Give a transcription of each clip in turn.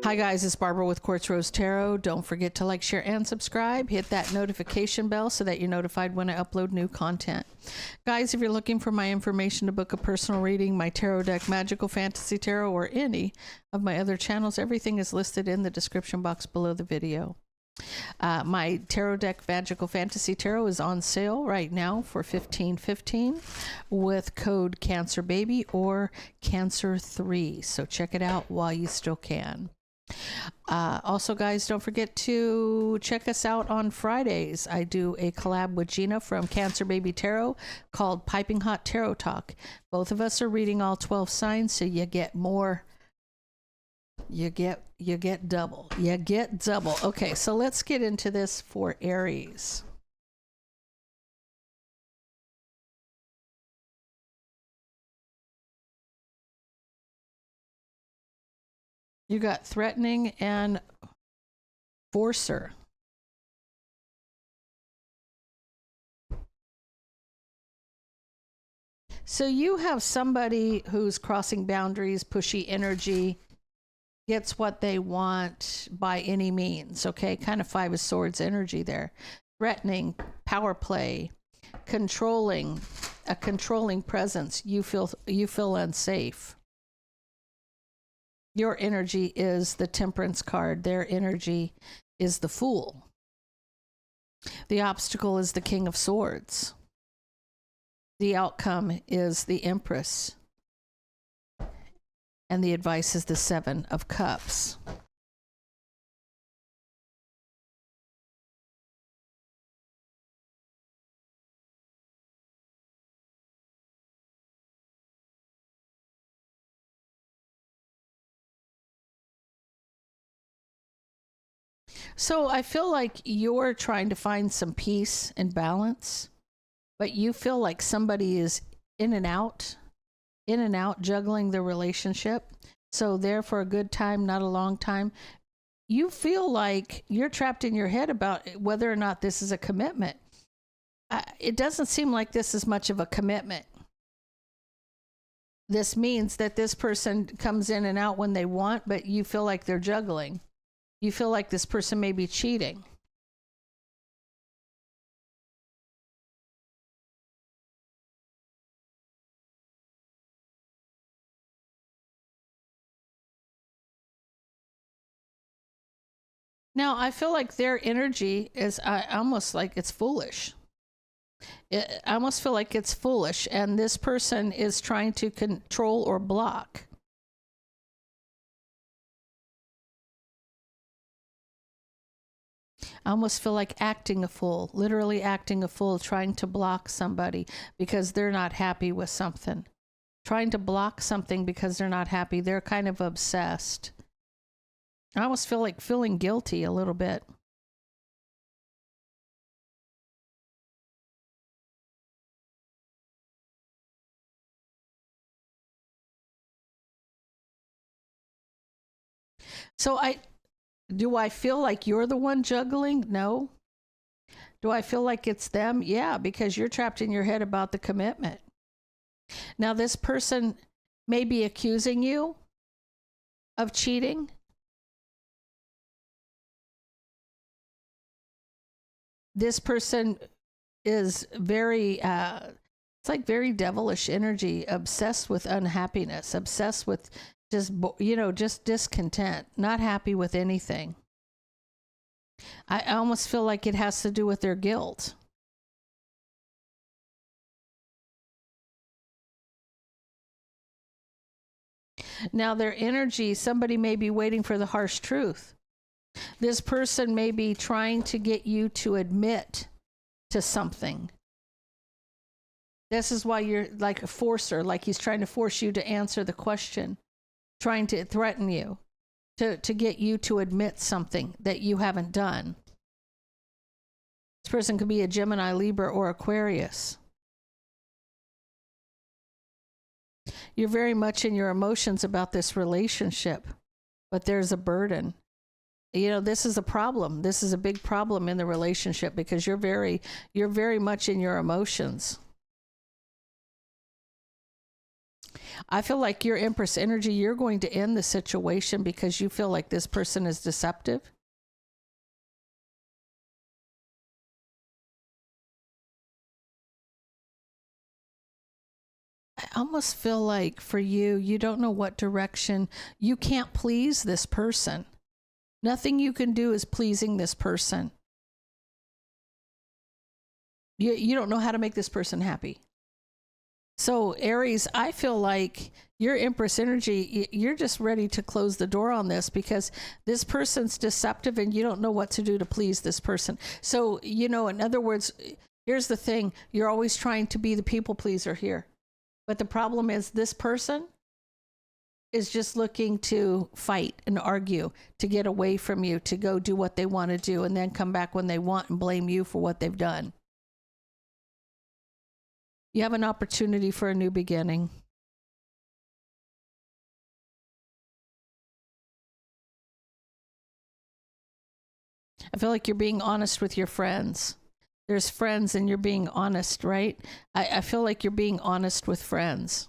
Hi guys, it's Barbara with Quartz Rose Tarot. Don't forget to like, share, and subscribe. Hit that notification bell so that you're notified when I upload new content. Guys, if you're looking for my information to book a personal reading, my tarot deck, Magical Fantasy Tarot, or any of my other channels, everything is listed in the description box below the video. My tarot deck, Magical Fantasy Tarot, is on sale right now for $15.15 with code CANCERBABY or CANCER3. So check it out while you still can. Also, guys, don't forget to check us out on Fridays. I do a collab with Gina from Cancer Baby Tarot called Piping Hot Tarot Talk. Both of us are reading all 12 signs, so you get more. You get double. You get double. Okay, so let's get into this for Aries. You got threatening and forcer. So you have somebody who's crossing boundaries, pushy energy, gets what they want by any means, okay? Kind of Five of Swords energy there. Threatening, power play, controlling, a controlling presence. You feel unsafe. Your energy is the Temperance card. Their energy is the Fool. The obstacle is the King of Swords. The outcome is the Empress. And the advice is the Seven of Cups. So I feel like you're trying to find some peace and balance, but you feel like somebody is in and out, juggling the relationship. So there for a good time, not a long time. You feel like you're trapped in your head about whether or not this is a commitment. It doesn't seem like this is much of a commitment. This means that this person comes in and out when they want, but you feel like they're juggling. You feel like this person may be cheating. Now, I feel like their energy is almost like it's foolish. I almost feel like it's foolish, and this person is trying to control or block. I almost feel like acting a fool, literally acting a fool, trying to block somebody because they're not happy with something. Trying to block something because they're not happy. They're kind of obsessed. I almost feel like feeling guilty a little bit. So do I feel like you're the one juggling? No. Do I feel like it's them? Yeah, because you're trapped in your head about the commitment. Now, this person may be accusing you of cheating. This person is very, it's like very devilish energy, obsessed with unhappiness, obsessed with just discontent, not happy with anything. I almost feel like it has to do with their guilt. Now, their energy, somebody may be waiting for the harsh truth. This person may be trying to get you to admit to something. This is why you're like a forcer, like he's trying to force you to answer the question. Trying to threaten you, to get you to admit something that you haven't done. This person could be a Gemini, Libra, or Aquarius. You're very much in your emotions about this relationship, but there's a burden. You know, this is a problem. This is a big problem in the relationship because you're very much in your emotions. I feel like your Empress energy, you're going to end the situation because you feel like this person is deceptive. I almost feel like for you, you don't know what direction. You can't please this person. Nothing you can do is pleasing this person. You don't know how to make this person happy. So Aries, I feel like your Empress energy, you're just ready to close the door on this because this person's deceptive and you don't know what to do to please this person. So, you know, in other words, here's the thing. You're always trying to be the people pleaser here. But the problem is this person is just looking to fight and argue, to get away from you, to go do what they want to do, and then come back when they want and blame you for what they've done. You have an opportunity for a new beginning. I feel like you're being honest with your friends. There's friends and you're being honest, right? I feel like you're being honest with friends.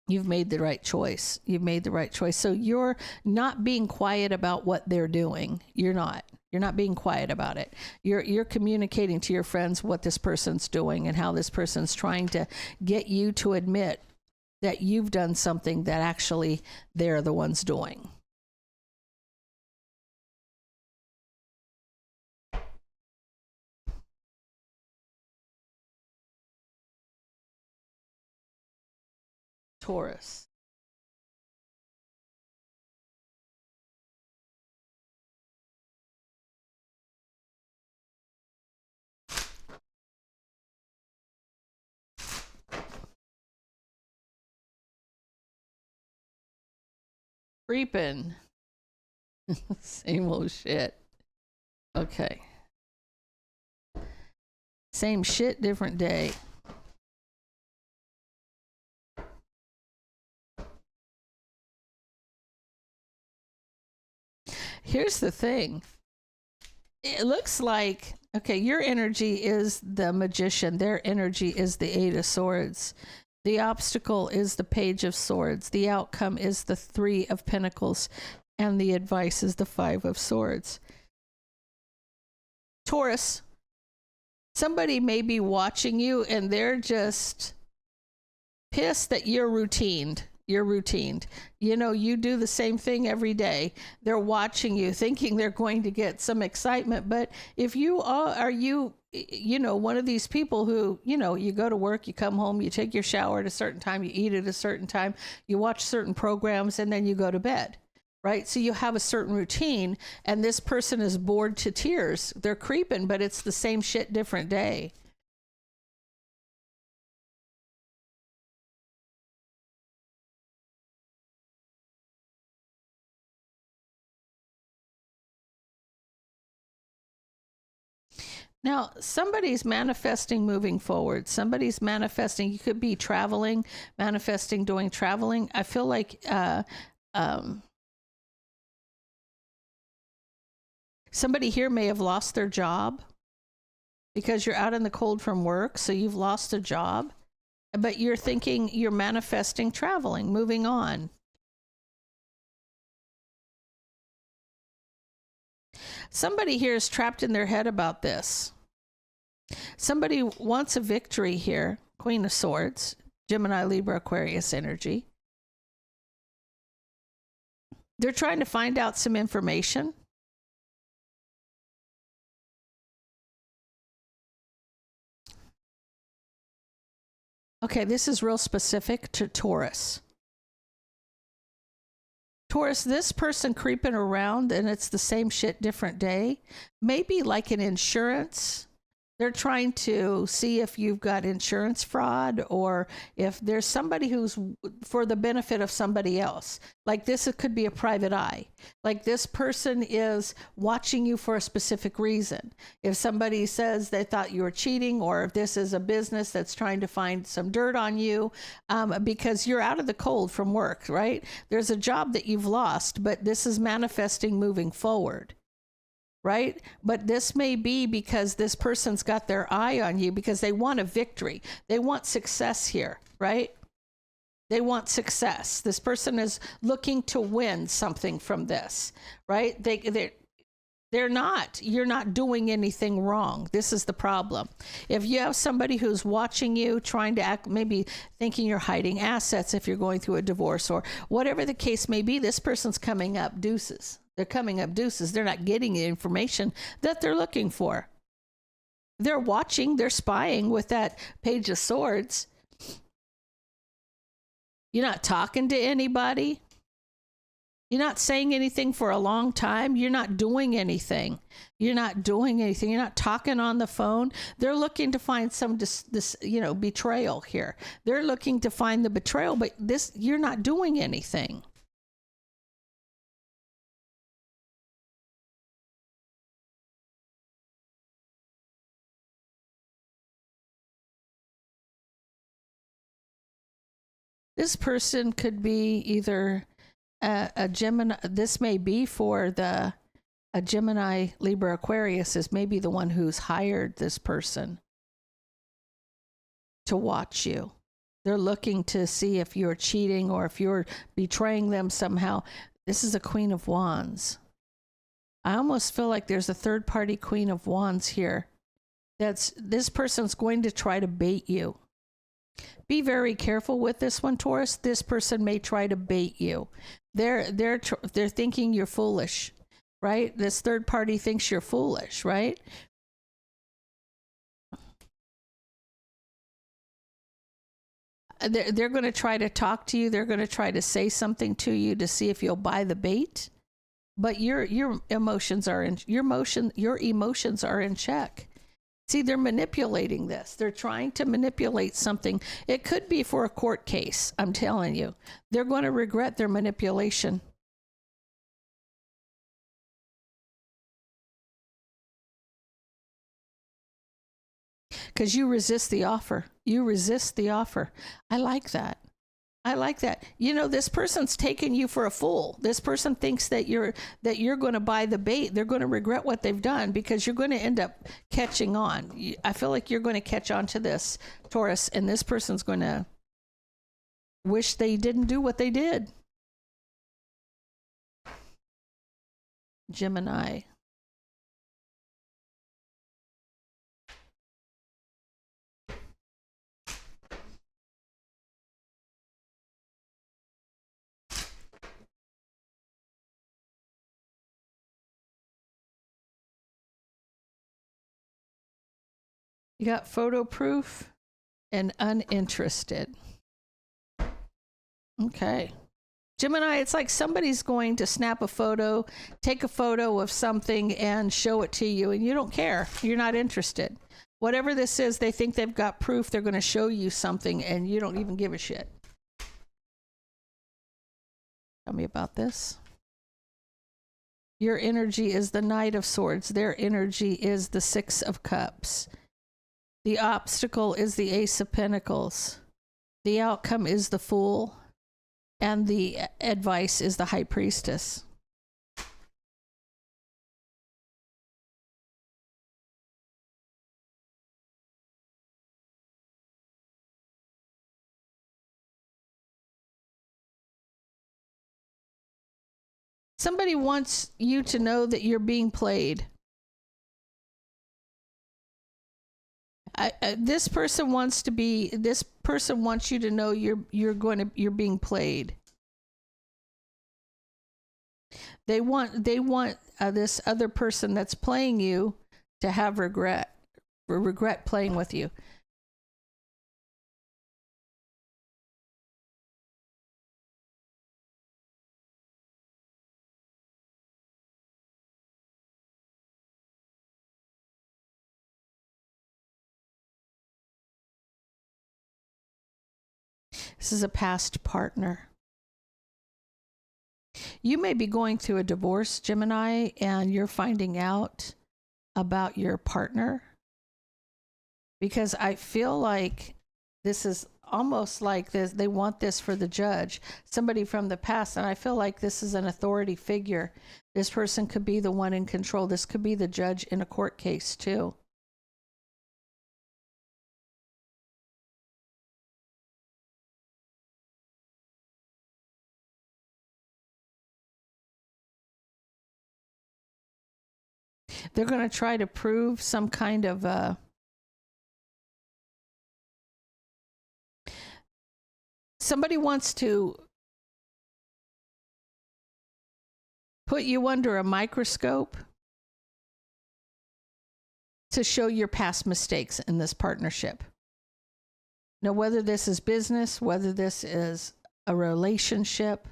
You've made the right choice. You've made the right choice. So you're not being quiet about what they're doing. You're not. You're not being quiet about it. You're communicating to your friends what this person's doing and how this person's trying to get you to admit that you've done something that actually they're the ones doing. Taurus. Creeping. Same old shit. Okay. Same shit, different day. Here's the thing. It looks like, okay, your energy is the Magician. Their energy is the Eight of Swords. The obstacle is the Page of Swords. The outcome is the Three of Pentacles. And the advice is the Five of Swords. Taurus, somebody may be watching you and they're just pissed that you're routined. You're routined. You know, you do the same thing every day. They're watching you, thinking they're going to get some excitement. But if you are you know, one of these people who, you know, you go to work, you come home, you take your shower at a certain time, you eat at a certain time, you watch certain programs, and then you go to bed, right? So you have a certain routine, and this person is bored to tears. They're creeping, but it's the same shit, different day. Now, somebody's manifesting moving forward. Somebody's manifesting. You could be traveling, manifesting, doing traveling. I feel like somebody here may have lost their job because you're out in the cold from work. So you've lost a job, but you're thinking you're manifesting traveling, moving on. Somebody here is trapped in their head about this. Somebody wants a victory here. Queen of Swords, Gemini, Libra, Aquarius energy. They're trying to find out some information. Okay, this is real specific to Taurus. Taurus, this person creeping around and it's the same shit, different day. Maybe like an insurance. They're trying to see if you've got insurance fraud or if there's somebody who's for the benefit of somebody else. Like this, it could be a private eye. Like this person is watching you for a specific reason. If somebody says they thought you were cheating, or if this is a business that's trying to find some dirt on you because you're out of the cold from work, right? There's a job that you've lost, but this is manifesting moving forward. right? But this may be because this person's got their eye on you because they want a victory. They want success here, right? They want success. This person is looking to win something from this, right? They're not. You're not doing anything wrong. This is the problem. If you have somebody who's watching you, trying to act, maybe thinking you're hiding assets if you're going through a divorce or whatever the case may be, this person's coming up deuces. They're coming up deuces. They're not getting the information that they're looking for. They're watching, they're spying with that Page of Swords. You're not talking to anybody. You're not saying anything for a long time. You're not doing anything. You're not doing anything. You're not talking on the phone. They're looking to find some betrayal here. They're looking to find the betrayal, but you're not doing anything. This person could be either a Gemini. This may be for a Gemini, Libra, Aquarius is maybe the one who's hired this person to watch you. They're looking to see if you're cheating or if you're betraying them somehow. This is a Queen of Wands. I almost feel like there's a third party Queen of Wands here. This person's going to try to bait you. Be very careful with this one, Taurus. This person may try to bait you. They're thinking you're foolish, right? This third party thinks you're foolish, right? They're going to try to talk to you. They're going to try to say something to you to see if you'll buy the bait. But your emotions are in your emotions are in check. See, they're manipulating this. They're trying to manipulate something. It could be for a court case. I'm telling you, they're going to regret their manipulation. Because you resist the offer. You resist the offer. I like that. I like that. You know, this person's taking you for a fool. This person thinks that you're going to buy the bait. They're going to regret what they've done because you're going to end up catching on. I feel like you're going to catch on to this, Taurus, and this person's going to wish they didn't do what they did. Gemini. You got photo proof and uninterested. Okay. Gemini, it's like somebody's going to snap a photo, take a photo of something and show it to you, and you don't care. You're not interested. Whatever this is, they think they've got proof. They're going to show you something, and you don't even give a shit. Tell me about this. Your energy is the Knight of Swords. Their energy is the Six of Cups. The obstacle is the Ace of Pentacles. The outcome is the Fool. And the advice is the High Priestess. Somebody wants you to know that you're being played. This person wants you to know you're being played. They want this other person that's playing you to have regret playing with you. This is a past partner. You may be going through a divorce, Gemini, and you're finding out about your partner, because I feel like this is almost like this. They want this for the judge, somebody from the past. And I feel like this is an authority figure. This person could be the one in control. This could be the judge in a court case too. They're going to try to prove some kind of somebody wants to put you under a microscope to show your past mistakes in this partnership. Now, whether this is business, whether this is a relationship,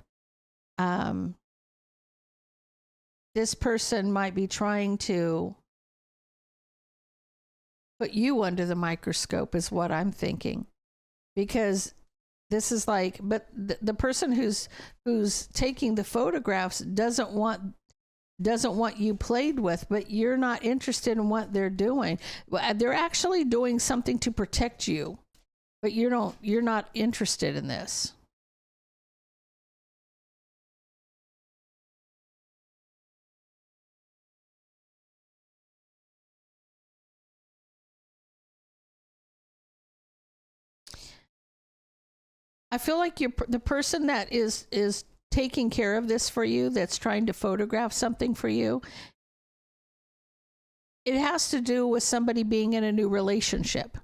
this person might be trying to put you under the microscope is what I'm thinking. Because this is like, but the person who's taking the photographs doesn't want you played with, but you're not interested in what they're doing. They're actually doing something to protect you, but you're not interested in this. I feel like the person that is taking care of this for you, that's trying to photograph something for you, it has to do with somebody being in a new relationship.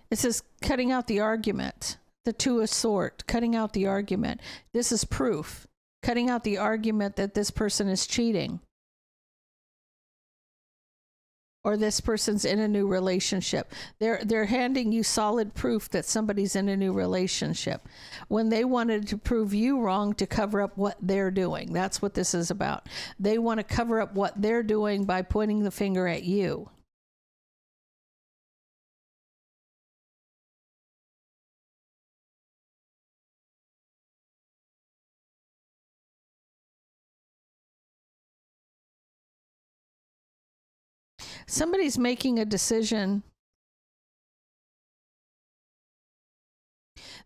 It says cutting out the argument, the two of swords, cutting out the argument. This is proof, cutting out the argument that this person is cheating. Or this person's in a new relationship. They're handing you solid proof that somebody's in a new relationship when they wanted to prove you wrong to cover up what they're doing. That's what this is about. They want to cover up what they're doing by pointing the finger at you. Somebody's making a decision.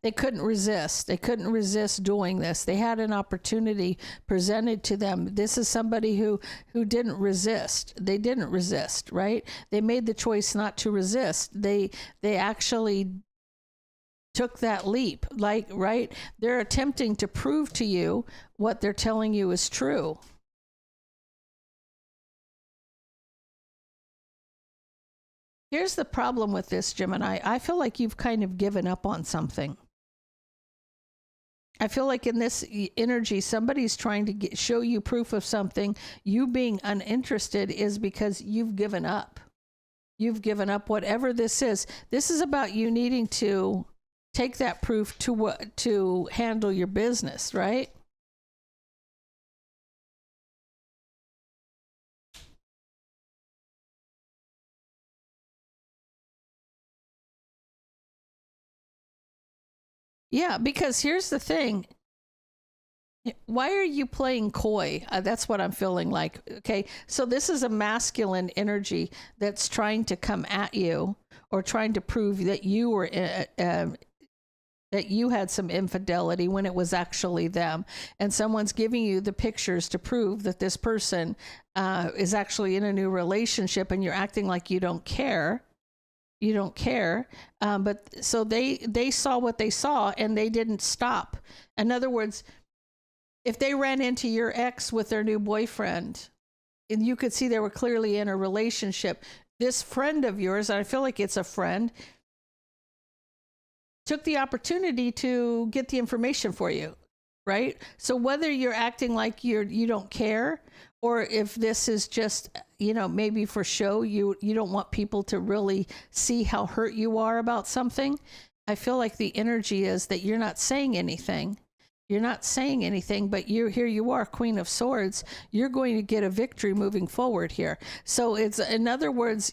They couldn't resist. They couldn't resist doing this. They had an opportunity presented to them. This is somebody who didn't resist. They didn't resist, right? They made the choice not to resist. They actually took that leap, like, right? They're attempting to prove to you what they're telling you is true. Here's the problem with this, Gemini. I feel like you've kind of given up on something. I feel like in this energy, somebody's trying to show you proof of something. You being uninterested is because you've given up. You've given up whatever this is. This is about you needing to take that proof to handle your business, right? Yeah, because here's the thing. Why are you playing coy? That's what I'm feeling like. Okay, so this is a masculine energy that's trying to come at you or trying to prove that you were that you had some infidelity when it was actually them, and someone's giving you the pictures to prove that this person is actually in a new relationship, and you're acting like you don't care. You don't care. But so they saw what they saw and they didn't stop. In other words, if they ran into your ex with their new boyfriend and you could see they were clearly in a relationship, this friend of yours, I feel like it's a friend, took the opportunity to get the information for you, right? So whether you're acting like you don't care, or if this is just, maybe for show, you don't want people to really see how hurt you are about something. I feel like the energy is that you're not saying anything. You're not saying anything, but here you are, Queen of Swords. You're going to get a victory moving forward here. So it's, in other words,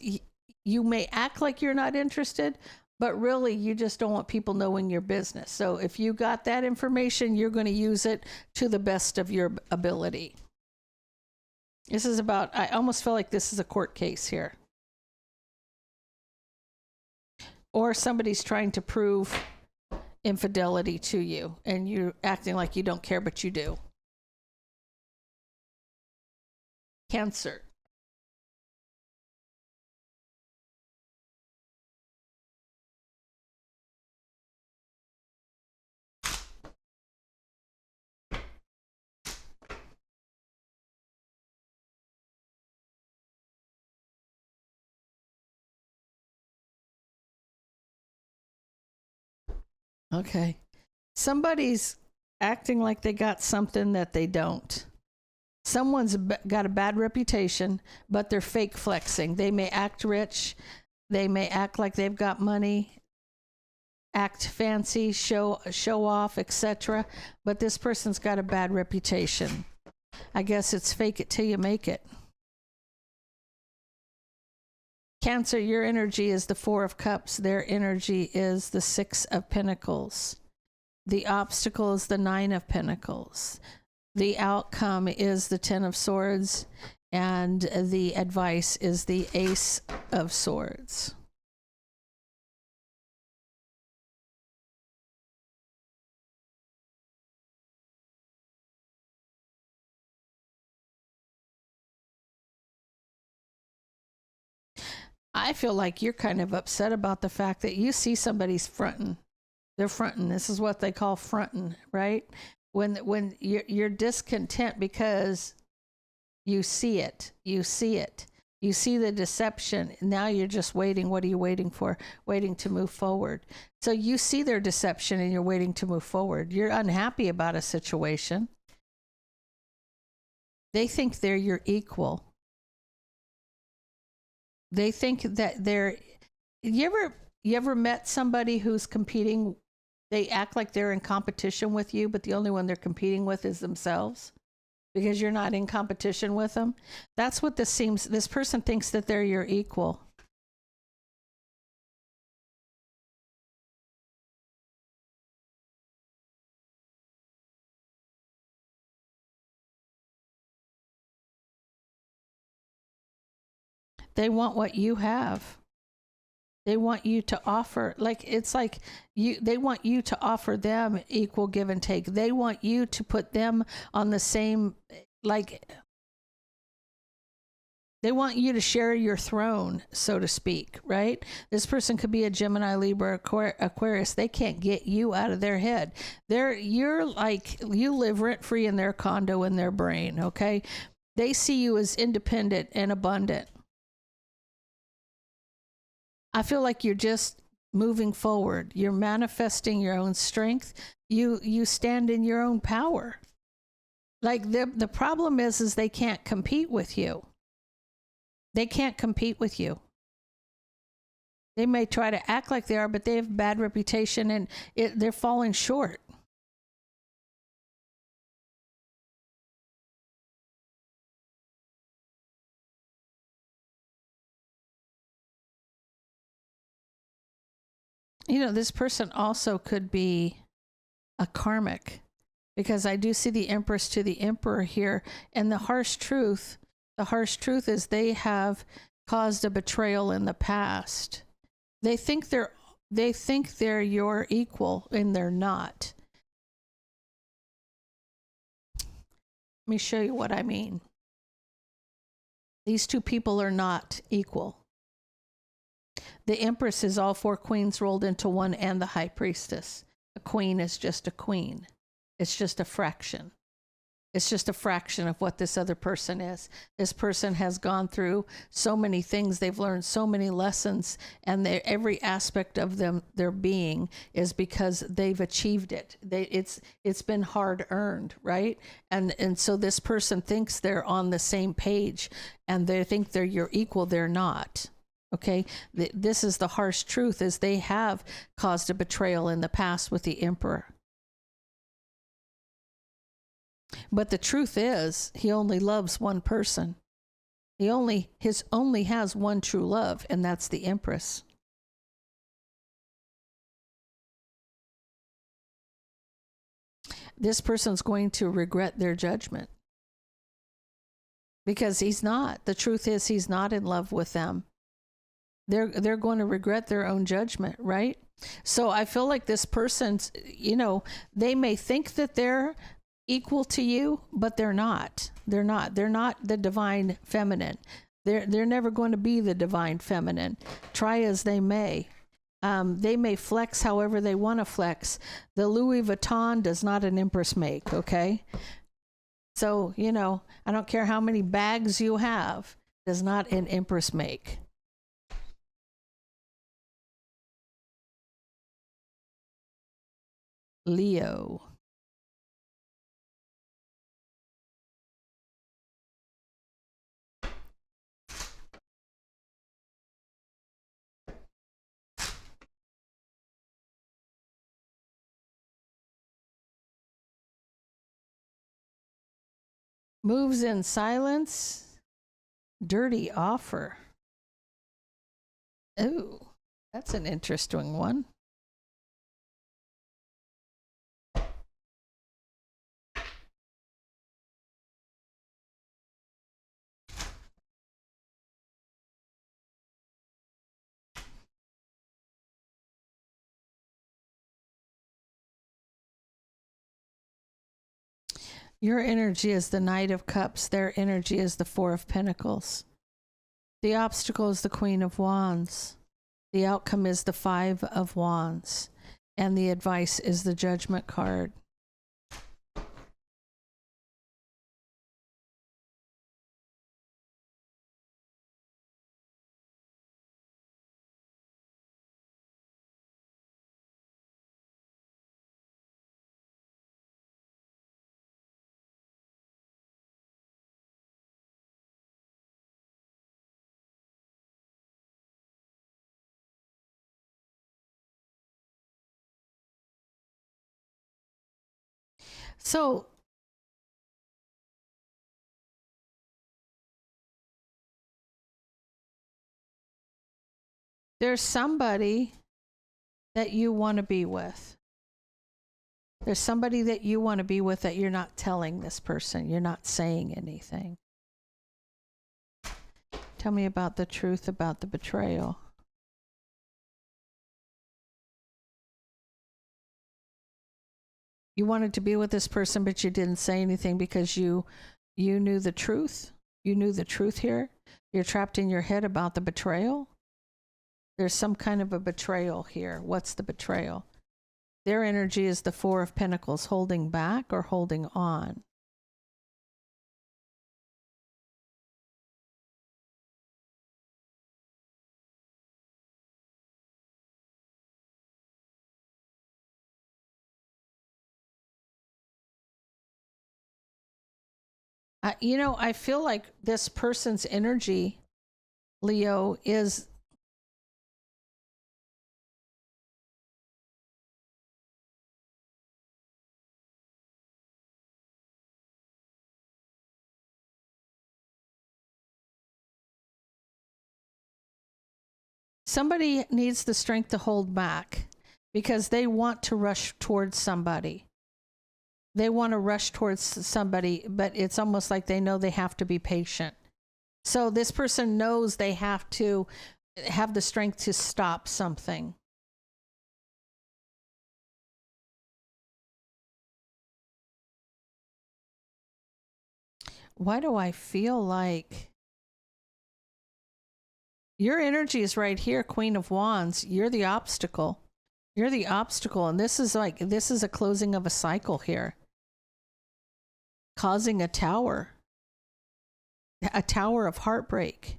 you may act like you're not interested, but really you just don't want people knowing your business. So if you got that information, you're going to use it to the best of your ability. This is about, I almost feel like this is a court case here. Or somebody's trying to prove infidelity to you, and you're acting like you don't care, but you do. Cancer. Okay. Somebody's acting like they got something that they don't. Someone's got a bad reputation, but they're fake flexing. They may act rich. They may act like they've got money, act fancy, show off, etc. But this person's got a bad reputation. I guess it's fake it till you make it. Cancer, your energy is the Four of Cups. Their energy is the Six of Pentacles. The obstacle is the Nine of Pentacles. The outcome is the Ten of Swords. And the advice is the Ace of Swords. I feel like you're kind of upset about the fact that you see somebody's fronting. They're fronting. This is what they call fronting, right? When you're discontent because you see it. You see it. You see the deception. Now you're just waiting. What are you waiting for? Waiting to move forward. So you see their deception and you're waiting to move forward. You're unhappy about a situation. They think they're your equal. They think that they're, you ever met somebody who's competing? They act like they're in competition with you, but the only one they're competing with is themselves because you're not in competition with them. That's what this seems. This person thinks that they're your equal. They want what you have. They want you to offer, like, it's like they want you to offer them equal give and take. They want you to put them on the same, like, they want you to share your throne, so to speak, right? This person could be a Gemini, Libra, Aquarius. They can't get you out of their head. You're like, you live rent free in their condo in their brain, okay? They see you as independent and abundant. I feel like you're just moving forward. You're manifesting your own strength. You stand in your own power. Like the problem is they can't compete with you. They can't compete with you. They may try to act like they are, but they have bad reputation and they're falling short. You know, this person also could be a karmic, because I do see the Empress to the Emperor here. And the harsh truth is they have caused a betrayal in the past. They think they're your equal, and they're not. Let me show you what I mean. These two people are not equal. The Empress is all four queens rolled into one, and the High Priestess. A queen is just a queen. It's just a fraction. It's just a fraction of what this other person is. This person has gone through so many things. They've learned so many lessons, and every aspect of their being is because they've achieved it. It's been hard earned, right? And so this person thinks they're on the same page, and they think they're your equal. They're not. Okay, this is the harsh truth, is they have caused a betrayal in the past with the Emperor. But the truth is, he only loves one person. He only has one true love, and that's the Empress. This person's going to regret their judgment, because he's not. The truth is, he's not in love with them. They're going to regret their own judgment, right? So I feel like this person's, you know, they may think that they're equal to you, but they're not. They're not. They're not the divine feminine. They're never going to be the divine feminine. Try as they may. They may flex however they want to flex. The Louis Vuitton does not an empress make, okay? So, you know, I don't care how many bags you have, does not an empress make. Leo. Moves in silence. Dirty offer. Ooh, that's an interesting one. Your energy is the Knight of Cups. Their energy is the Four of Pentacles. The obstacle is the Queen of Wands. The outcome is the Five of Wands. And the advice is the Judgment card. So there's somebody that you want to be with. There's somebody that you want to be with that you're not telling this person. You're not saying anything. Tell me about the truth about the betrayal. You wanted to be with this person, but you didn't say anything because you knew the truth. You knew the truth here. You're trapped in your head about the betrayal. There's some kind of a betrayal here. What's the betrayal? Their energy is the Four of Pentacles, holding back or holding on. You know, I feel like this person's energy, Leo, is somebody needs the strength to hold back because they want to rush towards somebody. They want to rush towards somebody, but it's almost like they know they have to be patient. So this person knows they have to have the strength to stop something. Why do I feel like your energy is right here, Queen of Wands? You're the obstacle. You're the obstacle. And this is a closing of a cycle here. Causing a tower of heartbreak.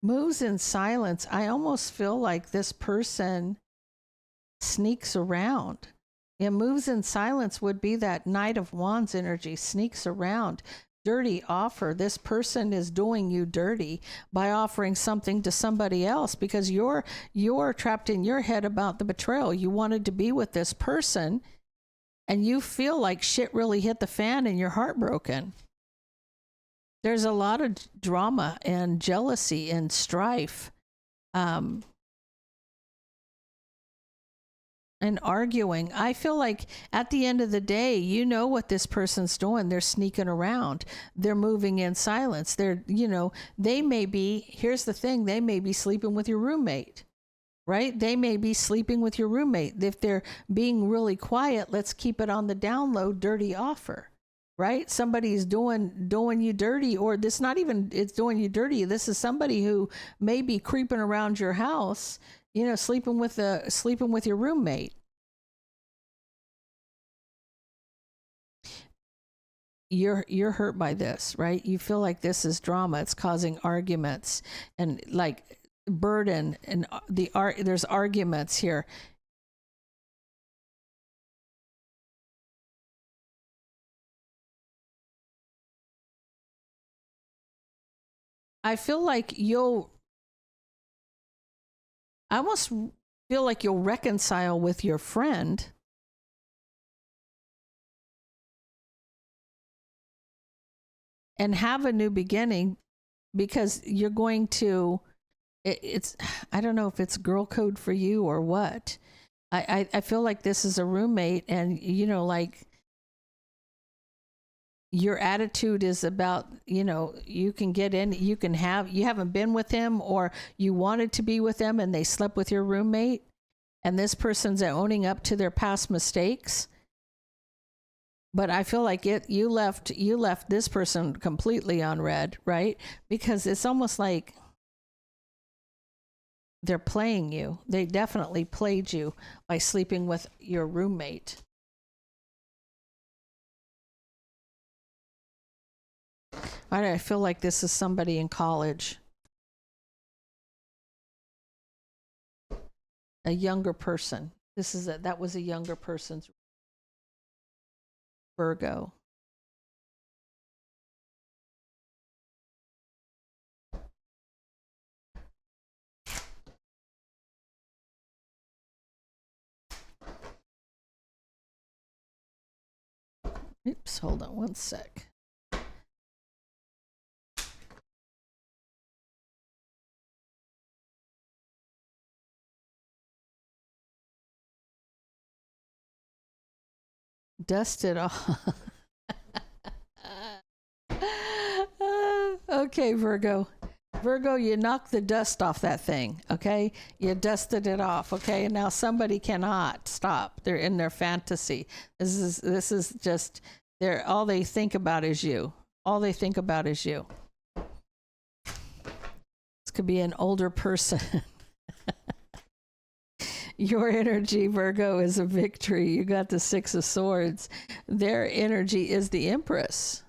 Moves in silence. I almost feel like this person sneaks around. It moves in silence would be that Knight of Wands energy, sneaks around. Dirty offer. This person is doing you dirty by offering something to somebody else because you're trapped in your head about the betrayal. You wanted to be with this person and you feel like shit really hit the fan and you're heartbroken. There's a lot of drama and jealousy and strife. And arguing. I feel like at the end of the day, you know what this person's doing. They're sneaking around. They're moving in silence. They're, they may be, here's the thing, they may be sleeping with your roommate, right? They may be sleeping with your roommate. If they're being really quiet, let's keep it on the down low, dirty offer, right? Somebody's doing you dirty, or this not even, it's doing you dirty. This is somebody who may be creeping around your house, sleeping with your roommate. You're hurt by this, right? You feel like this is drama. It's causing arguments and like burden, and there's arguments here. I feel like I almost feel like you'll reconcile with your friend. And have a new beginning, because you're going to, it's, I don't know if it's girl code for you or what. I feel like this is a roommate, and, like, your attitude is about, you can get in, you haven't been with him, or you wanted to be with them and they slept with your roommate, and this person's owning up to their past mistakes. But I feel like you left this person completely unread, right? Because it's almost like they're playing you. They definitely played you by sleeping with your roommate. I feel like this is somebody in college. A younger person. That was a younger person's Virgo. Oops, hold on one sec. Dust it off. Okay, Virgo. Virgo, you knocked the dust off that thing, okay? You dusted it off, okay? And now somebody cannot stop. They're in their fantasy. This is just, all they think about is you. All they think about is you. This could be an older person. Your energy, Virgo, is a victory. You got the Six of Swords. Their energy is the Empress.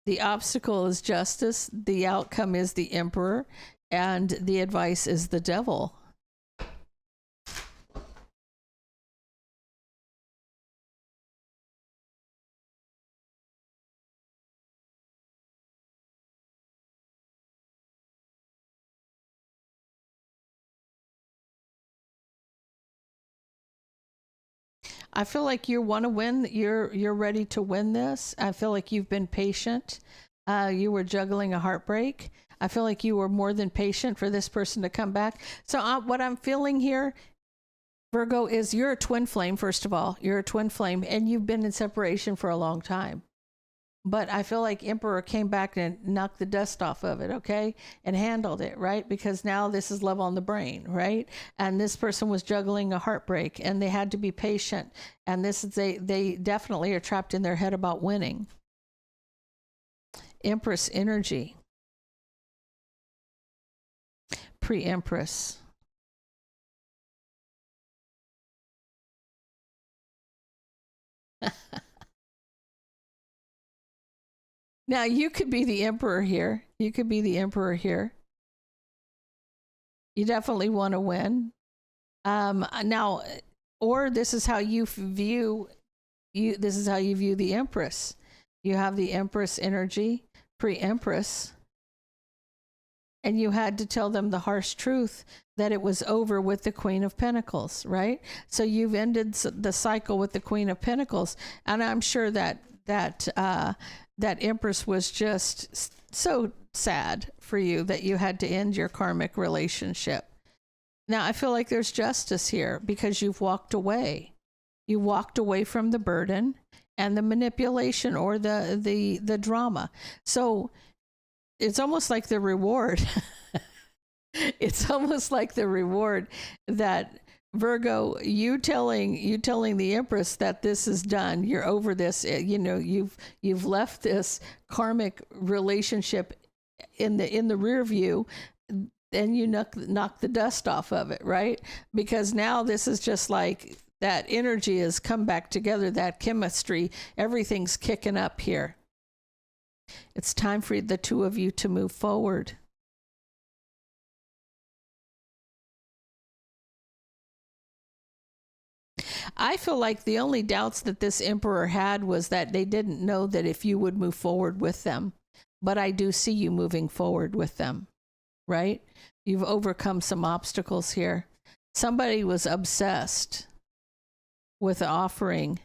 The obstacle is justice. The outcome is the Emperor. And the advice is the Devil. I feel like you want to win. You're ready to win this. I feel like you've been patient. You were juggling a heartbreak. I feel like you were more than patient for this person to come back. So what I'm feeling here, Virgo, is you're a twin flame. First of all, you're a twin flame, and you've been in separation for a long time. But I feel like Emperor came back and knocked the dust off of it, okay? And handled it, right? Because now this is love on the brain, right? And this person was juggling a heartbreak, and they had to be patient. And they definitely are trapped in their head about winning. Empress energy. Pre-Empress. Now, you could be the Emperor here. You could be the Emperor here. You definitely want to win. Now, or this is how you view this is how you view the Empress. You have the Empress energy, pre-Empress, and you had to tell them the harsh truth that it was over with the Queen of Pentacles, right? So you've ended the cycle with the Queen of Pentacles, and I'm sure that Empress was just so sad for you that you had to end your karmic relationship. Now, I feel like there's justice here because you've walked away. You walked away from the burden and the manipulation or the drama. So it's almost like the reward. It's almost like the reward that Virgo, you telling the Empress that this is done. You're over this. You know, you've left this karmic relationship in the rear view, and you knock the dust off of it, right? Because now this is just like that energy has come back together, that chemistry, everything's kicking up here. It's time for the two of you to move forward. I feel like the only doubts that this emperor had was that they didn't know that if you would move forward with them. But I do see you moving forward with them, right? You've overcome some obstacles here. Somebody was obsessed with offering,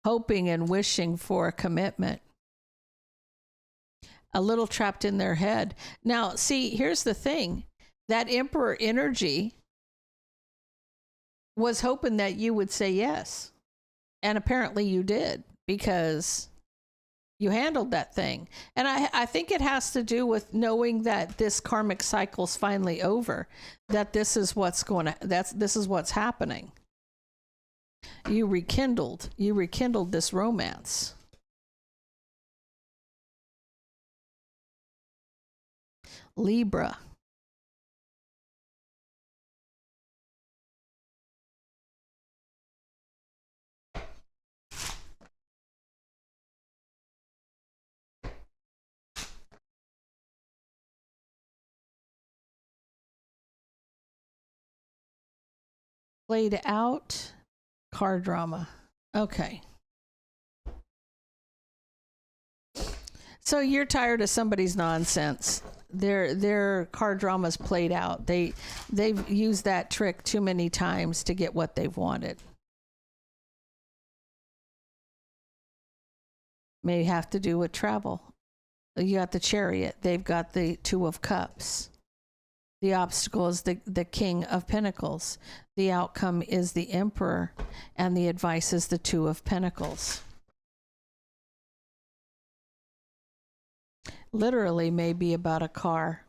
hoping and wishing for a commitment. A little trapped in their head. Now, see, here's the thing. That emperor energy was hoping that you would say yes. And apparently you did, because you handled that thing. And I think it has to do with knowing that this karmic cycle's finally over, that this is what's this is what's happening. You rekindled this romance. Libra. Played out car drama. Okay. So you're tired of somebody's nonsense. Their car drama's played out. They've used that trick too many times to get what they've wanted. May have to do with travel. You got the Chariot. They've got the Two of Cups. The obstacle is the King of Pentacles. The outcome is the Emperor, and the advice is the Two of Pentacles. Literally may be about a car.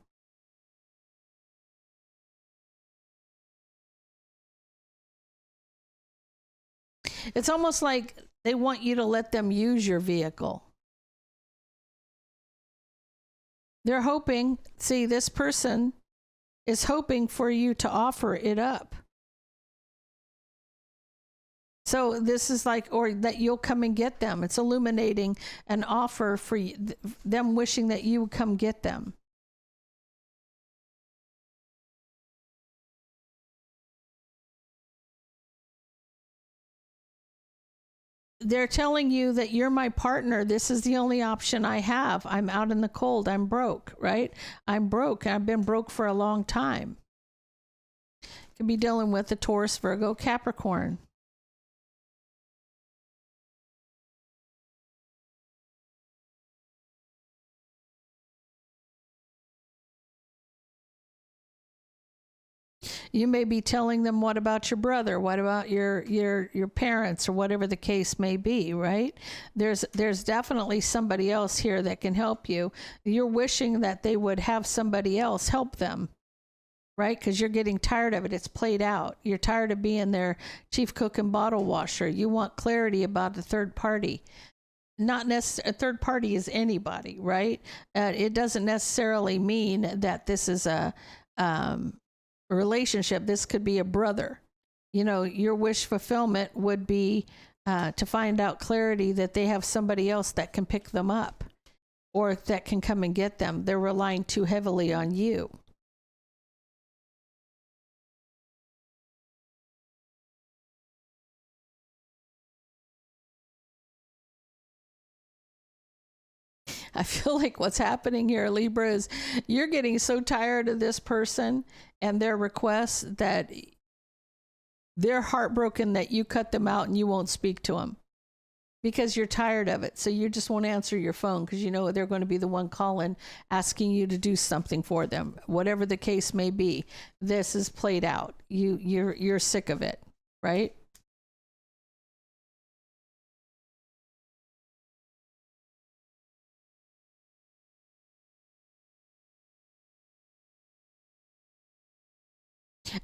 It's almost like they want you to let them use your vehicle. They're hoping, see, this person is hoping for you to offer it up. So this is like, or that you'll come and get them. It's illuminating an offer for you, them wishing that you would come get them. They're telling you that you're my partner. This is the only option I have. I'm out in the cold. I'm broke, right? I'm broke. I've been broke for a long time. Could be dealing with the Taurus, Virgo, Capricorn. You may be telling them, what about your brother? What about your parents, or whatever the case may be, right? There's definitely somebody else here that can help you. You're wishing that they would have somebody else help them, right? Because you're getting tired of it. It's played out. You're tired of being their chief cook and bottle washer. You want clarity about the third party. Not necessarily, a third party is anybody, right? It doesn't necessarily mean that this is a relationship. This could be a brother. You know, your wish fulfillment would be to find out clarity that they have somebody else that can pick them up, or that can come and get them. They're relying too heavily on you. I feel like what's happening here, Libra, is you're getting so tired of this person and their requests that they're heartbroken that you cut them out and you won't speak to them. because you're tired of it. So you just won't answer your phone because you know they're going to be the one calling, asking you to do something for them. Whatever the case may be, this is played out. You're sick of it, right?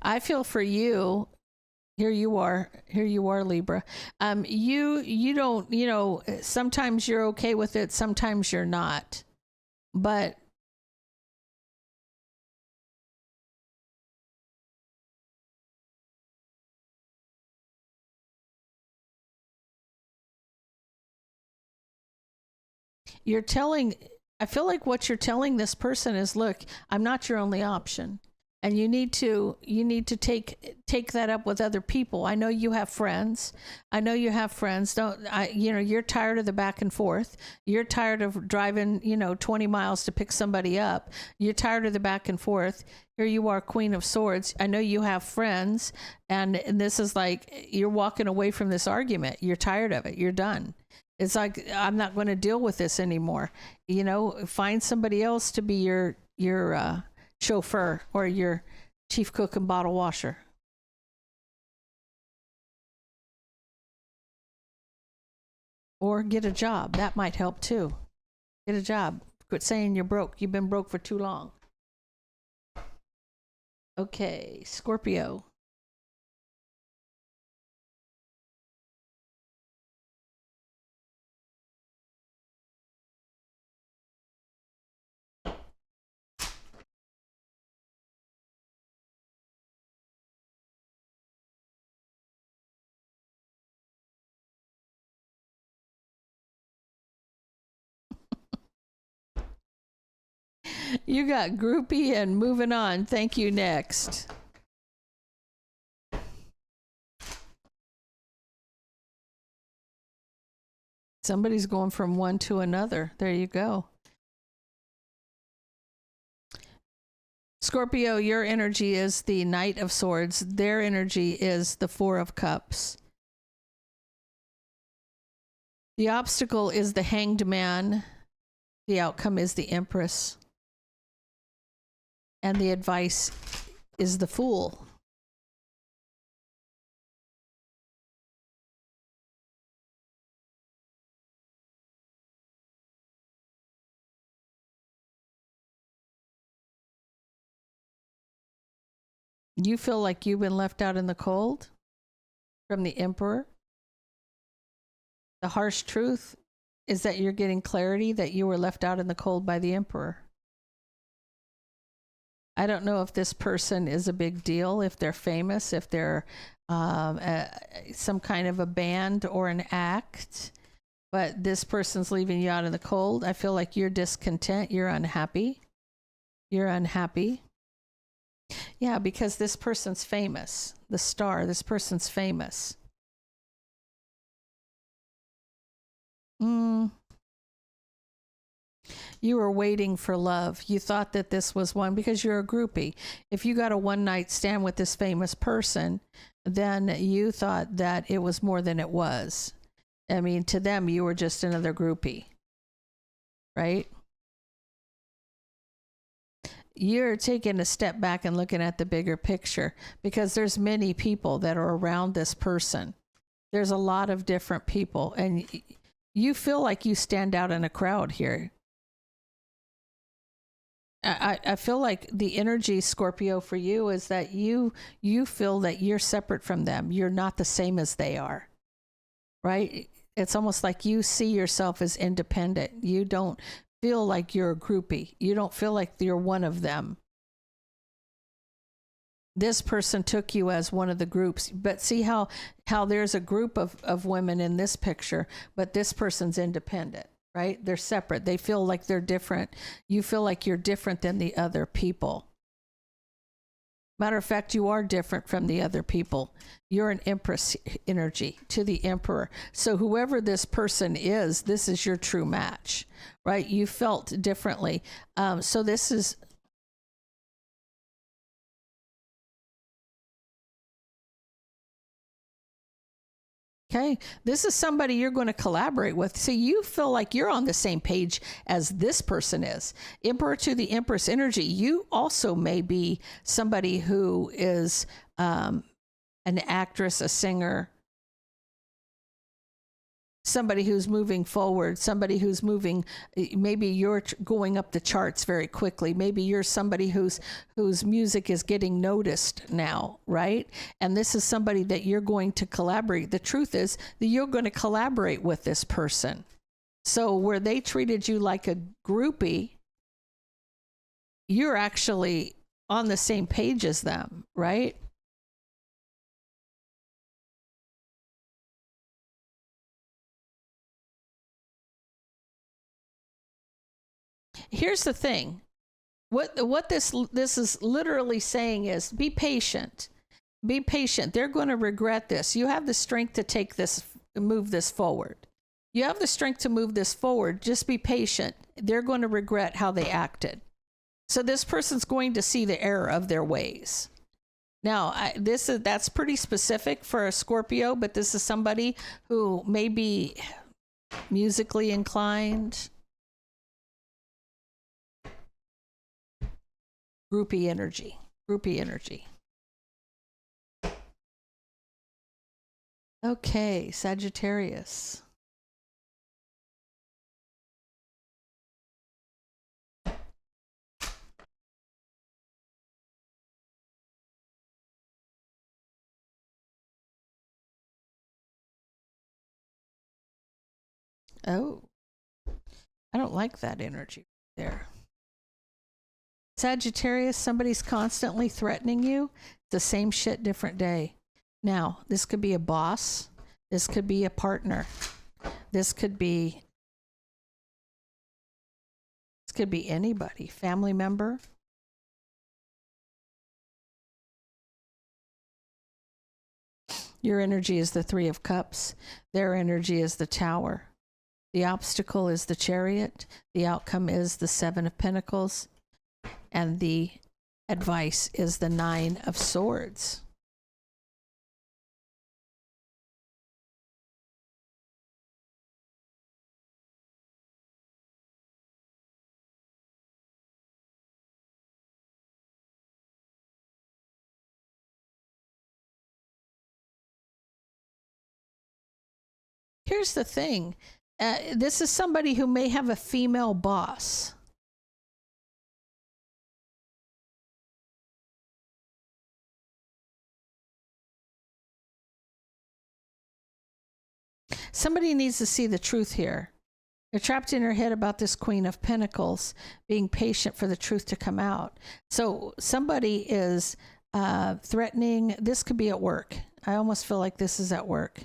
I feel for you. Here you are. Here you are, Libra. You don't, you know, sometimes you're okay with it, sometimes you're not. But you're telling, I feel like what you're telling this person is, look, I'm not your only option. And you need to take that up with other people. I know you have friends. I know you have friends. You're tired of the back and forth. You're tired of driving, 20 miles to pick somebody up. You're tired of the back and forth. Here you are, Queen of Swords. I know you have friends, and this is like you're walking away from this argument. You're tired of it. You're done. It's like, I'm not going to deal with this anymore. Find somebody else to be your chauffeur or your chief cook and bottle washer. Or get a job. That might help too. Get a job. Quit saying you're broke. You've been broke for too long. Okay, Scorpio. You got groupie and moving on. Thank you. Next. Somebody's going from one to another. There you go. Scorpio, your energy is the Knight of Swords. Their energy is the Four of Cups. The obstacle is the Hanged Man. The outcome is the Empress. And the advice is the Fool. You feel like you've been left out in the cold from the Emperor. The harsh truth is that you're getting clarity that you were left out in the cold by the Emperor. I don't know if this person is a big deal, if they're famous, if they're some kind of a band or an act, but this person's leaving you out in the cold. I feel like you're discontent. You're unhappy. You're unhappy. Yeah, because this person's famous. The star, this person's famous. You were waiting for love. You thought that this was one because you're a groupie. If you got a one night stand with this famous person, then you thought that it was more than it was. I mean, to them, you were just another groupie, right? You're taking a step back and looking at the bigger picture because there's many people that are around this person. There's a lot of different people, and you feel like you stand out in a crowd here. I feel like the energy, Scorpio, for you is that you feel that you're separate from them. You're not the same as they are, right? It's almost like you see yourself as independent. You don't feel like you're a groupie. You don't feel like you're one of them. This person took you as one of the groups, but see how there's a group of women in this picture, but this person's independent, right? They're separate. They feel like they're different. You feel like you're different than the other people. Matter of fact, you are different from the other people. You're an Empress energy to the Emperor. So whoever this person is, this is your true match, right? You felt differently. So this is... Okay, this is somebody you're going to collaborate with. So you feel like you're on the same page as this person is. Emperor to the Empress energy. You also may be somebody who is an actress, a singer, somebody who's moving forward, somebody who's moving, maybe you're going up the charts very quickly. Maybe you're somebody whose music is getting noticed now, right? And this is somebody that you're going to collaborate. The truth is that you're going to collaborate with this person. So where they treated you like a groupie, you're actually on the same page as them, right? Here's the thing. What this is literally saying is be patient. Be patient. They're going to regret this. You have the strength to take this, move this forward. You have the strength to move this forward. Just be patient. They're going to regret how they acted. So this person's going to see the error of their ways. Now, that's pretty specific for a Scorpio, but this is somebody who may be musically inclined. Groupie energy. Groupie energy. Okay, Sagittarius. Oh, I don't like that energy there. Sagittarius, somebody's constantly threatening you. It's the same shit, different day. Now, this could be a boss. This could be a partner. This could be anybody, family member. Your energy is the Three of Cups. Their energy is the Tower. The obstacle is the Chariot. The outcome is the Seven of Pentacles. And the advice is the Nine of Swords. Here's the thing. This is somebody who may have a female boss. Somebody needs to see the truth here. They're trapped in her head about this Queen of Pentacles, being patient for the truth to come out. So somebody is threatening. This could be at work. I almost feel like this is at work.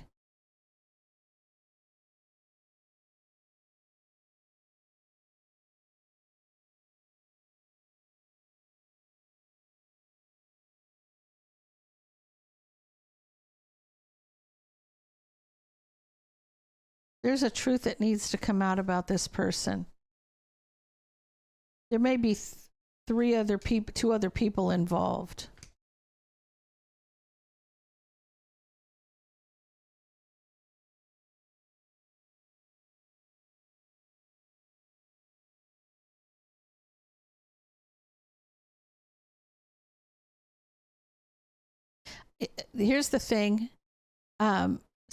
There's a truth that needs to come out about this person. There may be two other people involved. Here's the thing.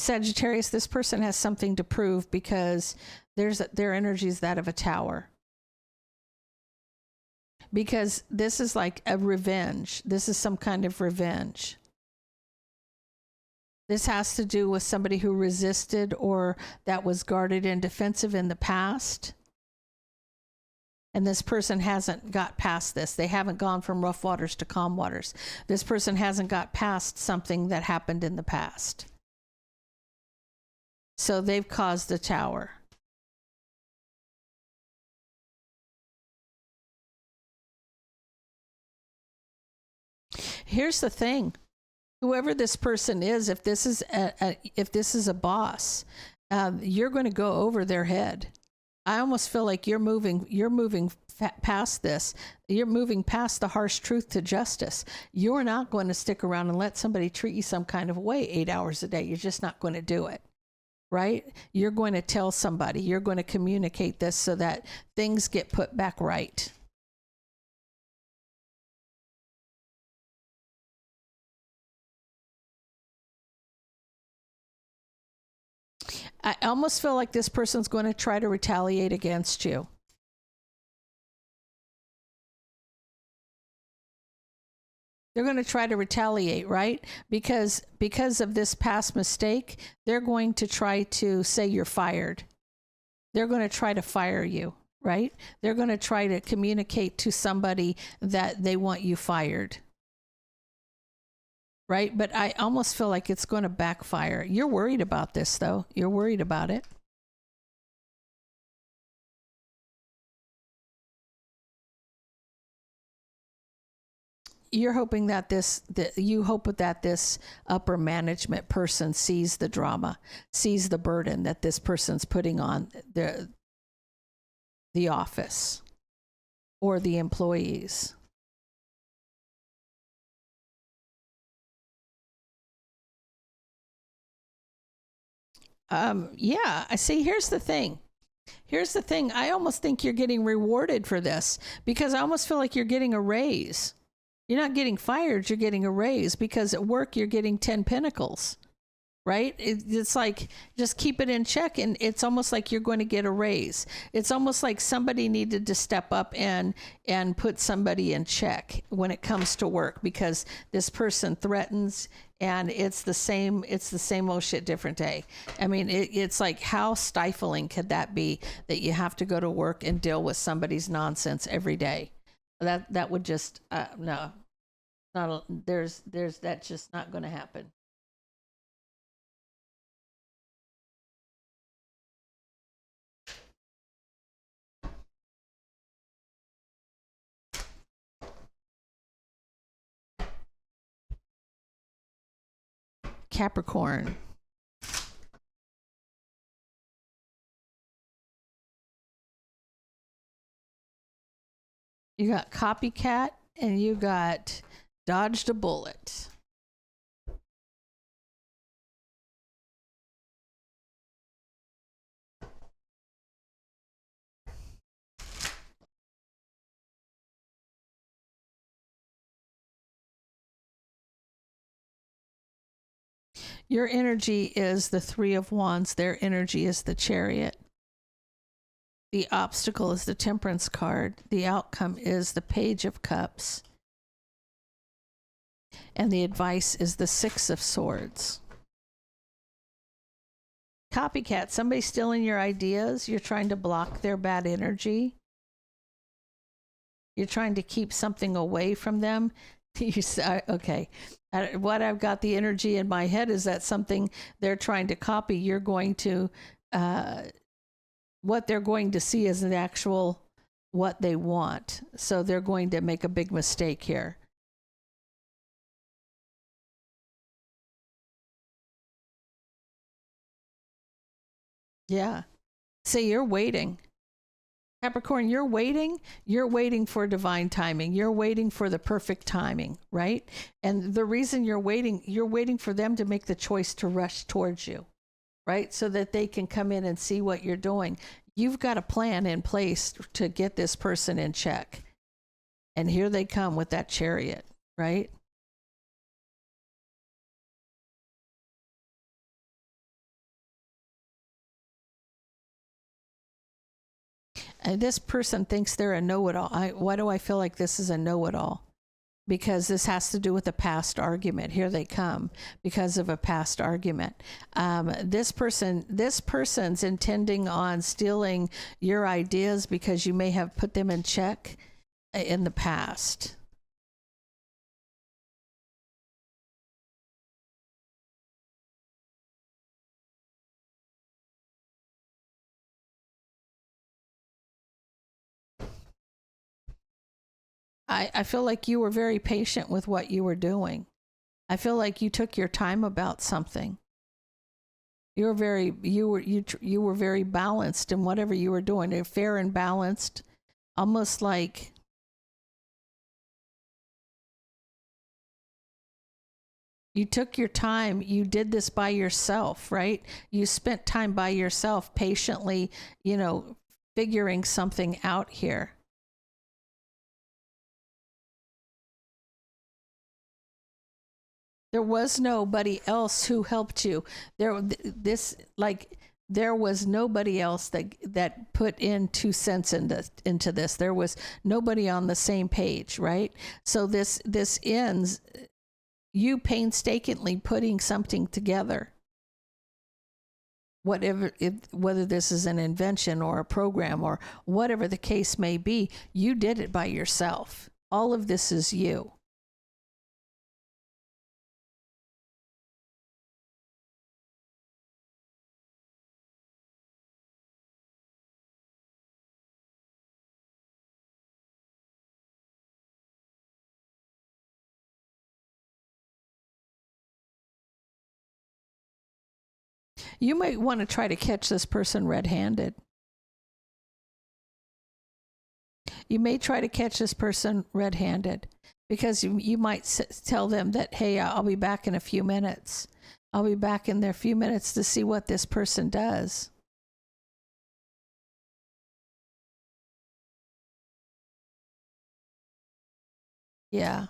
Sagittarius, this person has something to prove because their energy is that of a Tower. Because this is like a revenge. This is some kind of revenge. This has to do with somebody who resisted or that was guarded and defensive in the past. And this person hasn't got past this. They haven't gone from rough waters to calm waters. This person hasn't got past something that happened in the past. So they've caused a Tower. Here's the thing. Whoever this person is, if this is a boss, you're going to go over their head. I almost feel like you're moving past this. You're moving past the harsh truth to justice. You're not going to stick around and let somebody treat you some kind of way 8 hours a day. You're just not going to do it. right? You're going to tell somebody, you're going to communicate this so that things get put back right. I almost feel like this person's going to try to retaliate against you. They're going to try to retaliate, right? Because of this past mistake, they're going to try to say you're fired. They're going to try to fire you, right? They're going to try to communicate to somebody that they want you fired. Right? But I almost feel like it's going to backfire. You're worried about this, though. You're worried about it. You're hoping that you hope that this upper management person sees the drama, sees the burden that this person's putting on the office or the employees. Yeah, I see. Here's the thing. I almost think you're getting rewarded for this, because I almost feel like you're getting a raise. You're not getting fired, you're getting a raise, because at work you're getting 10 Pentacles, right? It's like, just keep it in check, and it's almost like you're going to get a raise. It's almost like somebody needed to step up and put somebody in check when it comes to work, because this person threatens, and it's the same old shit, different day. I mean, it's like, how stifling could that be, that you have to go to work and deal with somebody's nonsense every day? That would just no, there's that's just not going to happen. Capricorn. You got copycat, and you got dodged a bullet. Your energy is the Three of Wands. Their energy is the Chariot. The obstacle is the Temperance card. The outcome is the Page of Cups. And the advice is the Six of Swords. Copycat, somebody's stealing your ideas. You're trying to block their bad energy. You're trying to keep something away from them. You say, okay, what I've got the energy in my head is that something they're trying to copy, you're going to, what they're going to see is an actual what they want. So they're going to make a big mistake here. Yeah. See, you're waiting. Capricorn, you're waiting for divine timing. You're waiting for the perfect timing, right? And the reason you're waiting for them to make the choice to rush towards you, right? So that they can come in and see what you're doing. You've got a plan in place to get this person in check. And here they come with that Chariot, right? And this person thinks they're a know-it-all. Why do I feel like this is a know-it-all? Because this has to do with a past argument. Here they come because of a past argument. This person's intending on stealing your ideas because you may have put them in check in the past. I feel like you were very patient with what you were doing. I feel like you took your time about something. You were very balanced in whatever you were doing. You're fair and balanced, almost like You took your time. You did this by yourself, right? You spent time by yourself, patiently, figuring something out here. There was nobody else who helped you. There was nobody else that put in 2 cents into this. There was nobody on the same page, right? So this ends you painstakingly putting something together. Whether this is an invention or a program or whatever the case may be, you did it by yourself. All of this is you. You might want to try to catch this person red-handed. You may try to catch this person red-handed because you might tell them that, hey, I'll be back in a few minutes. I'll be back in there a few minutes to see what this person does. Yeah.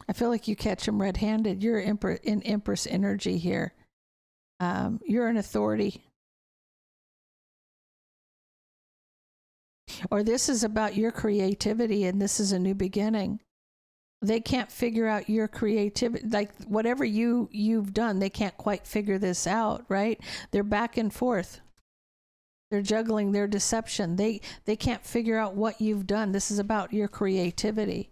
I feel like you catch them red-handed. You're in Empress energy here. You're an authority. Or this is about your creativity and this is a new beginning. They can't figure out your creativity. Like whatever you've done, they can't quite figure this out, right? They're back and forth. They're juggling their deception. They can't figure out what you've done. This is about your creativity.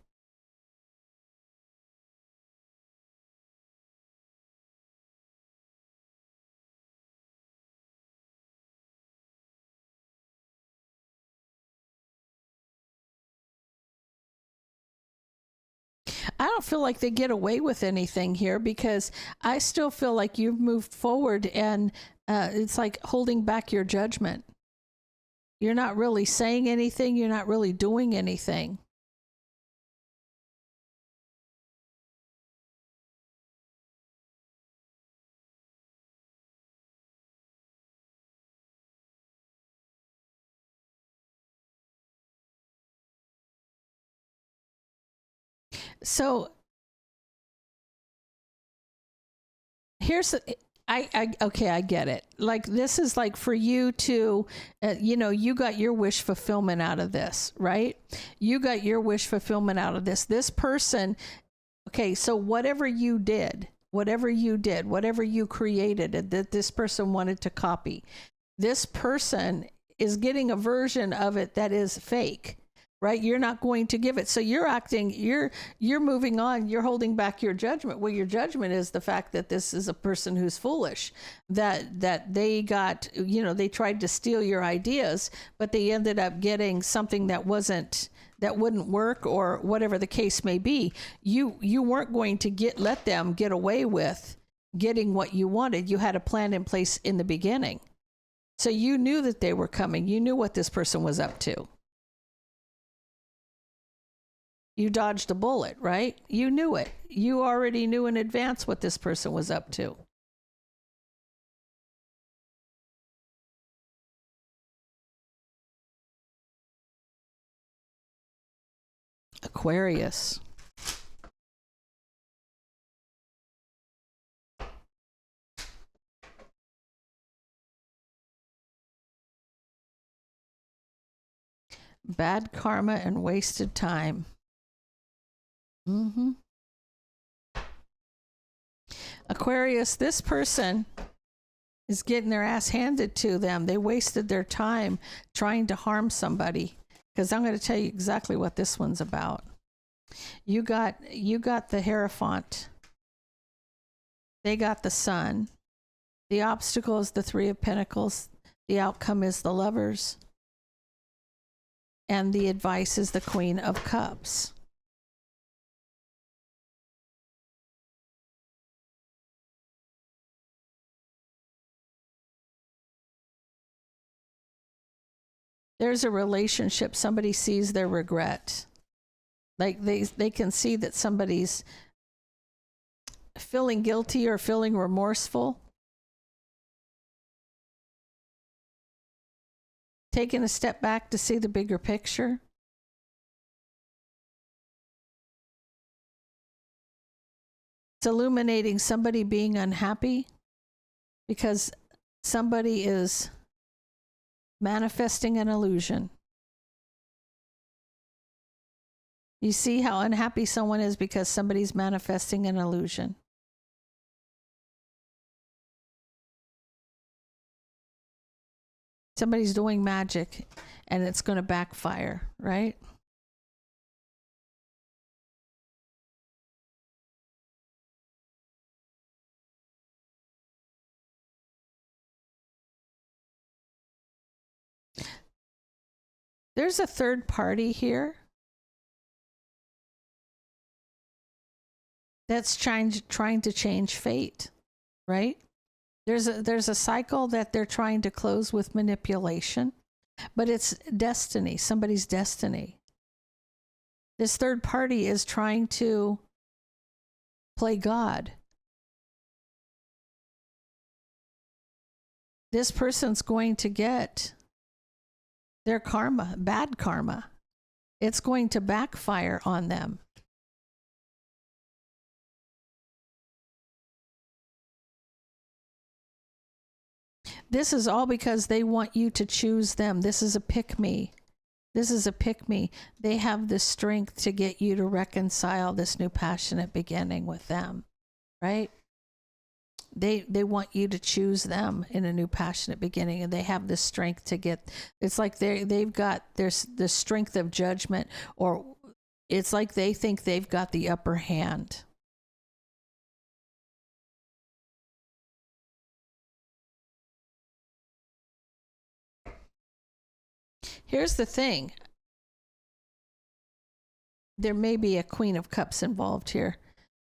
I don't feel like they get away with anything here because I still feel like you've moved forward and it's like holding back your judgment. You're not really saying anything. You're not really doing anything. So here's okay, I get it. Like this is like for you to, you got your wish fulfillment out of this, right? You got your wish fulfillment out of this. This person, okay, so whatever you created that this person wanted to copy, this person is getting a version of it that is fake. Right? You're not going to give it. So you're moving on. You're holding back your judgment. Well, your judgment is the fact that this is a person who's foolish, that they got, they tried to steal your ideas, but they ended up getting something that wouldn't work or whatever the case may be. You weren't going to let them get away with getting what you wanted. You had a plan in place in the beginning. So you knew that they were coming. You knew what this person was up to. You dodged a bullet, right? You knew it. You already knew in advance what this person was up to. Aquarius. Bad karma and wasted time. Aquarius, this person is getting their ass handed to them. They wasted their time trying to harm somebody. Because I'm going to tell you exactly what this one's about. You got the Hierophant. They got the Sun. The obstacle is the Three of Pentacles. The outcome is the Lovers. And the advice is the Queen of Cups. There's a relationship, somebody sees their regret. Like they can see that somebody's feeling guilty or feeling remorseful. Taking a step back to see the bigger picture. It's illuminating somebody being unhappy because somebody is manifesting an illusion. You see how unhappy someone is because somebody's manifesting an illusion. Somebody's doing magic and it's going to backfire, right? There's a third party here that's trying to change fate, right? There's a cycle that they're trying to close with manipulation, but it's destiny, somebody's destiny. This third party is trying to play God. This person's going to get their karma, bad karma. It's going to backfire on them. This is all because they want you to choose them. This is a pick me. This is a pick me. They have the strength to get you to reconcile this new passionate beginning with them, right? They want you to choose them in a new passionate beginning, and they have the strength to get, it's like they've got there's the strength of judgment, or it's like they think they've got the upper hand. Here's the thing. There may be a Queen of Cups involved here.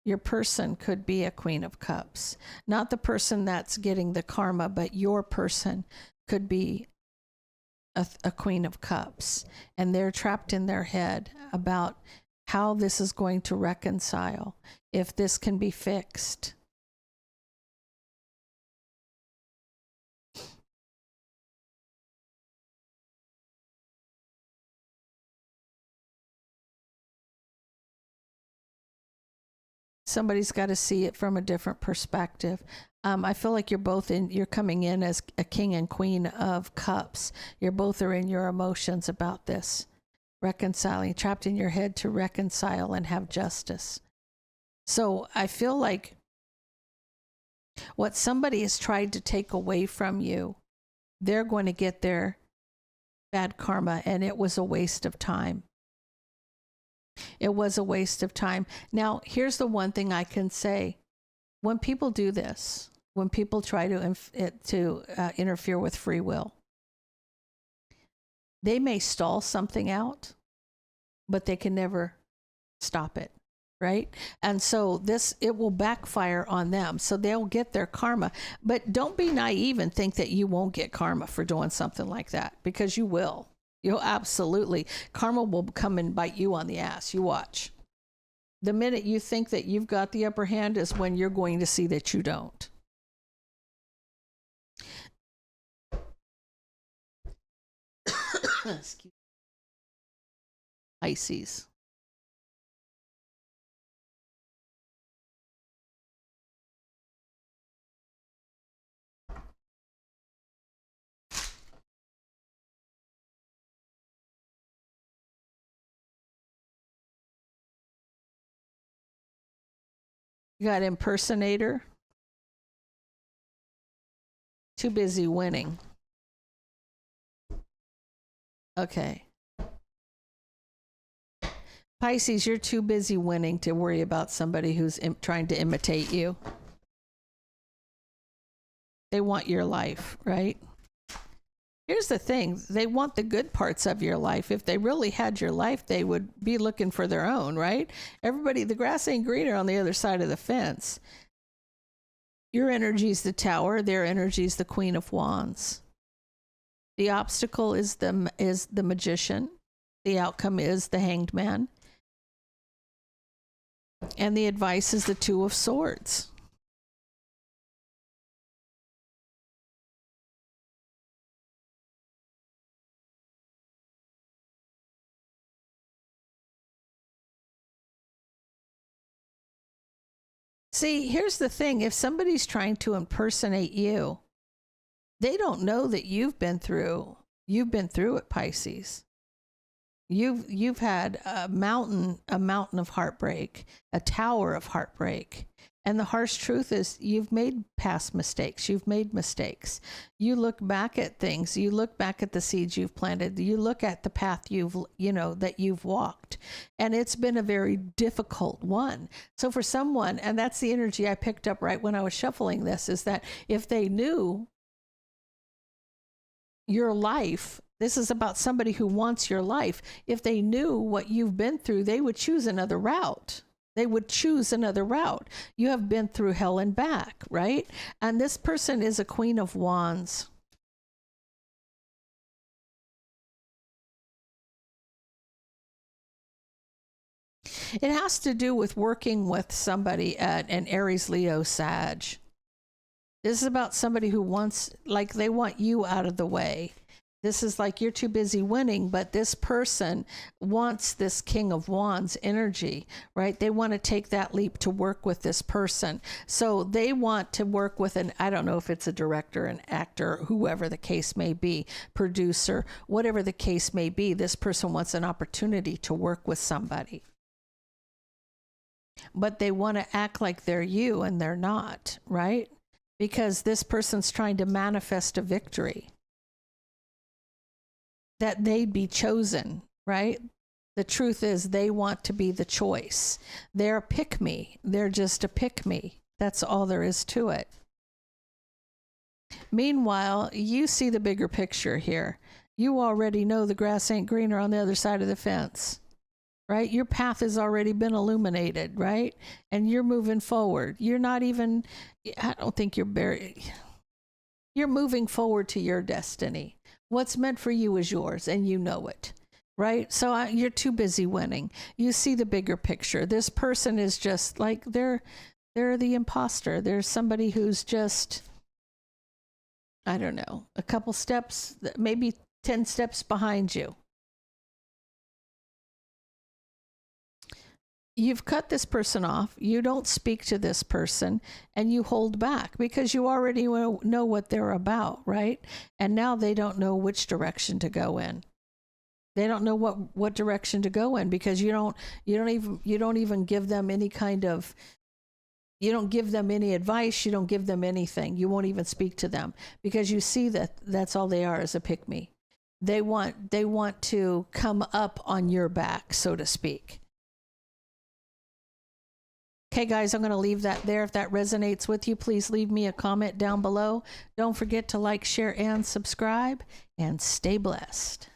Your person could be a Queen of Cups. Not the person that's getting the karma, but your person could be a Queen of Cups. And they're trapped in their head about how this is going to reconcile, if this can be fixed. Somebody's got to see it from a different perspective. I feel like you're coming in as a king and queen of cups. You both are in your emotions about this. Reconciling, trapped in your head to reconcile and have justice. So I feel like what somebody has tried to take away from you, they're going to get their bad karma, and it was a waste of time. It was a waste of time. Now, here's the one thing I can say. When people do this, when people try to interfere with free will, they may stall something out, but they can never stop it, right? And so it will backfire on them. So they'll get their karma. But don't be naive and think that you won't get karma for doing something like that, because you will. You'll absolutely. Karma will come and bite you on the ass. You watch. The minute you think that you've got the upper hand is when you're going to see that you don't. Excuse me. Pisces. You got impersonator. Too busy winning. Okay. Pisces, you're too busy winning to worry about somebody who's trying to imitate you. They want your life, right? Here's the thing. They want the good parts of your life. If they really had your life, they would be looking for their own, right? Everybody, the grass ain't greener on the other side of the fence. Your energy's the Tower. Their energy's the Queen of Wands. The obstacle is the Magician. The outcome is the Hanged Man. And the advice is the Two of Swords. See, here's the thing. If somebody's trying to impersonate you, they don't know that you've been through it, Pisces. You've had a mountain of heartbreak, a tower of heartbreak. And the harsh truth is you've made past mistakes. You've made mistakes. You look back at things. You look back at the seeds you've planted. You look at the path that you've walked. And it's been a very difficult one. So for someone, and that's the energy I picked up right when I was shuffling this, is that if they knew your life, this is about somebody who wants your life. If they knew what you've been through, they would choose another route. They would choose another route. You have been through hell and back, right? And this person is a Queen of Wands. It has to do with working with somebody at an Aries, Leo, Sag. This is about somebody who wants, like, they want you out of the way. This is like you're too busy winning, but this person wants this King of Wands energy, right? They want to take that leap to work with this person. So they want to work with I don't know if it's a director, an actor, whoever the case may be, producer, whatever the case may be. This person wants an opportunity to work with somebody. But they want to act like they're you and they're not, right? Because this person's trying to manifest a victory. That they'd be chosen, right? The truth is they want to be the choice. They're a pick-me. They're just a pick-me. That's all there is to it. Meanwhile, you see the bigger picture here. You already know the grass ain't greener on the other side of the fence, right? Your path has already been illuminated, right? And you're moving forward. You're not even, I don't think you're buried. You're moving forward to your destiny. What's meant for you is yours, and you know it, right? So you're too busy winning. You see the bigger picture. This person is just like, they're the imposter. There's somebody who's just, I don't know, a couple steps, maybe 10 steps behind you. You've cut this person off. You don't speak to this person and you hold back because you already know what they're about, right? And now they don't know which direction to go in. They don't know what direction to go in because you don't even give them any kind of, you don't give them any advice. You don't give them anything. You won't even speak to them because you see that that's all they are, is a pick-me. They want to come up on your back, so to speak. Okay, guys, I'm going to leave that there. If that resonates with you, please leave me a comment down below. Don't forget to like, share, and subscribe, and stay blessed.